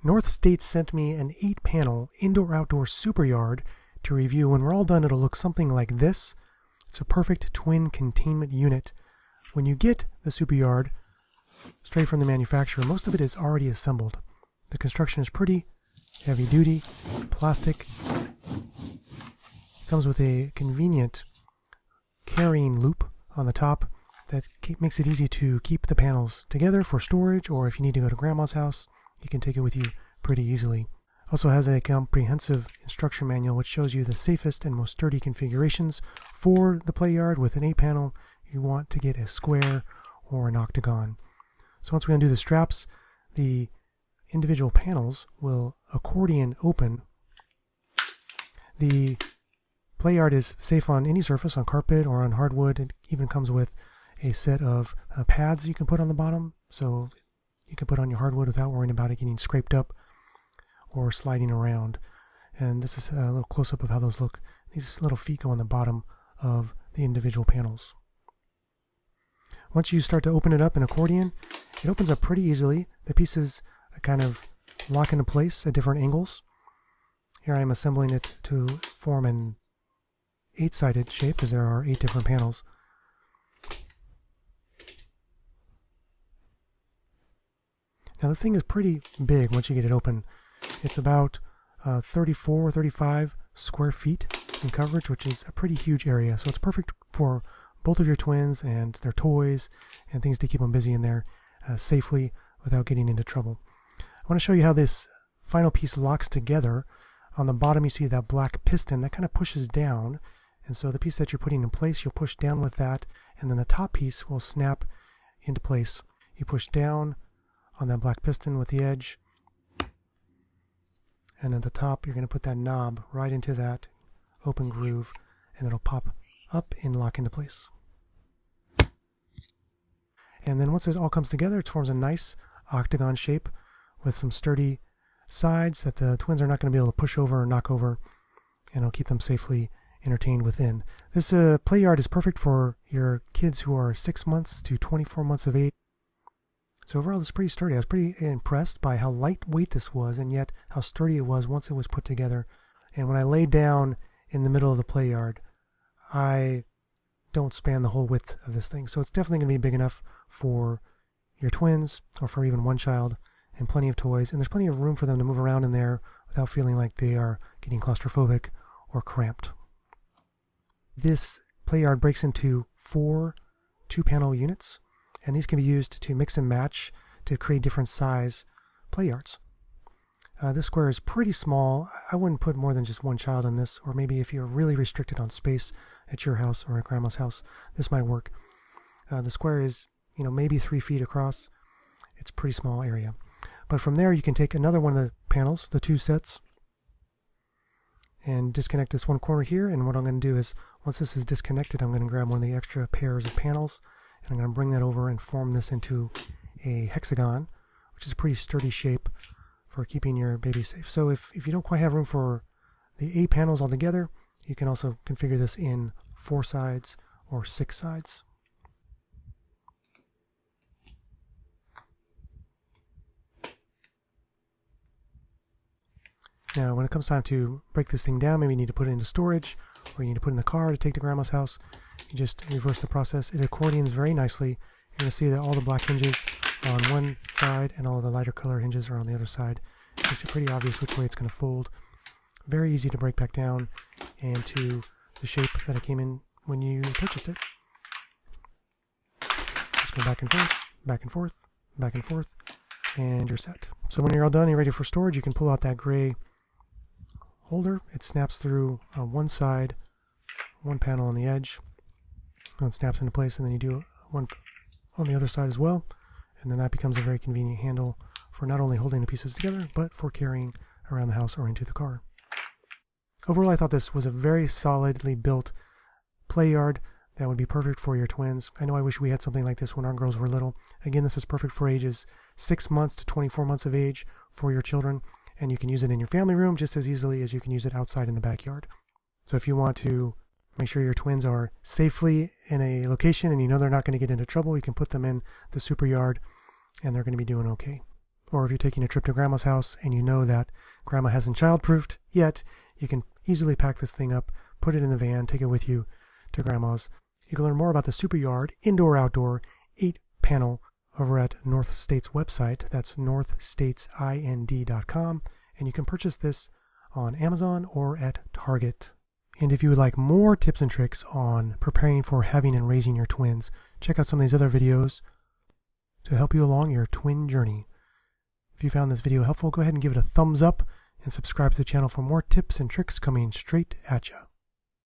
North State sent me an 8-panel indoor-outdoor Superyard to review. When we're all done, it'll look something like this. It's a perfect twin containment unit. When you get the Superyard straight from the manufacturer, most of it is already assembled. The construction is pretty heavy-duty, plastic. It comes with a convenient carrying loop on the top that makes it easy to keep the panels together for storage, or if you need to go to grandma's house, you can take it with you pretty easily. Also has a comprehensive instruction manual which shows you the safest and most sturdy configurations for the playard. With an 8-panel, you want to get a square or an octagon. So once we undo the straps, the individual panels will accordion open. The playard is safe on any surface, on carpet or on hardwood. It even comes with a set of pads you can put on the bottom, so you can put on your hardwood without worrying about it getting scraped up or sliding around. And this is a little close-up of how those look. These little feet go on the bottom of the individual panels. Once you start to open it up in accordion, it opens up pretty easily. The pieces kind of lock into place at different angles. Here I am assembling it to form an 8-sided shape, because there are 8 different panels. Now this thing is pretty big once you get it open. It's about 34 or 35 square feet in coverage, which is a pretty huge area. So it's perfect for both of your twins and their toys and things to keep them busy in there safely without getting into trouble. I want to show you how this final piece locks together. On the bottom you see that black piston that kind of pushes down, and so the piece that you're putting in place, you'll push down with that, and then the top piece will snap into place. You push down on that black piston with the edge, and at the top you're going to put that knob right into that open groove, and it'll pop up and lock into place. And then once it all comes together, it forms a nice octagon shape with some sturdy sides that the twins are not going to be able to push over or knock over, and it'll keep them safely entertained within. This playard is perfect for your kids who are 6 months to 24 months of age. So overall, it's pretty sturdy. I was pretty impressed by how lightweight this was, and yet how sturdy it was once it was put together. And when I lay down in the middle of the playard, I don't span the whole width of this thing. So it's definitely going to be big enough for your twins, or for even one child, and plenty of toys. And there's plenty of room for them to move around in there without feeling like they are getting claustrophobic or cramped. This playard breaks into 4 2-panel units, and these can be used to mix and match to create different size playards. This square is pretty small. I wouldn't put more than just one child in this, or maybe if you're really restricted on space at your house or at grandma's house, this might work. The square is, maybe 3 feet across. It's a pretty small area. But from there you can take another one of the panels, the 2 sets, and disconnect this one corner here. And what I'm going to do is, once this is disconnected, I'm going to grab one of the extra pairs of panels, and I'm going to bring that over and form this into a hexagon, which is a pretty sturdy shape for keeping your baby safe. So if you don't quite have room for the 8 panels all together, you can also configure this in 4 sides or 6 sides. Now, when it comes time to break this thing down, maybe you need to put it into storage, or you need to put it in the car to take to grandma's house, you just reverse the process. It accordions very nicely. You're going to see that all the black hinges are on one side and all the lighter color hinges are on the other side. It makes it pretty obvious which way it's going to fold. Very easy to break back down and to the shape that it came in when you purchased it. Just go back and forth, back and forth, back and forth, and you're set. So when you're all done, you're ready for storage, you can pull out that gray holder. It snaps through one side, one panel on the edge, and it snaps into place, and then you do one on the other side as well, and then that becomes a very convenient handle for not only holding the pieces together, but for carrying around the house or into the car. Overall, I thought this was a very solidly built playard that would be perfect for your twins. I know I wish we had something like this when our girls were little. Again, this is perfect for ages 6 months to 24 months of age for your children, and you can use it in your family room just as easily as you can use it outside in the backyard. So if you want to make sure your twins are safely in a location and you know they're not going to get into trouble, you can put them in the Superyard and they're going to be doing okay. Or if you're taking a trip to Grandma's house and you know that Grandma hasn't childproofed yet, you can easily pack this thing up, put it in the van, take it with you to Grandma's. You can learn more about the Superyard indoor-outdoor 8-panel over at North State's website. That's northstatesind.com. And you can purchase this on Amazon or at Target. And if you would like more tips and tricks on preparing for having and raising your twins, check out some of these other videos to help you along your twin journey. If you found this video helpful, go ahead and give it a thumbs up and subscribe to the channel for more tips and tricks coming straight at you.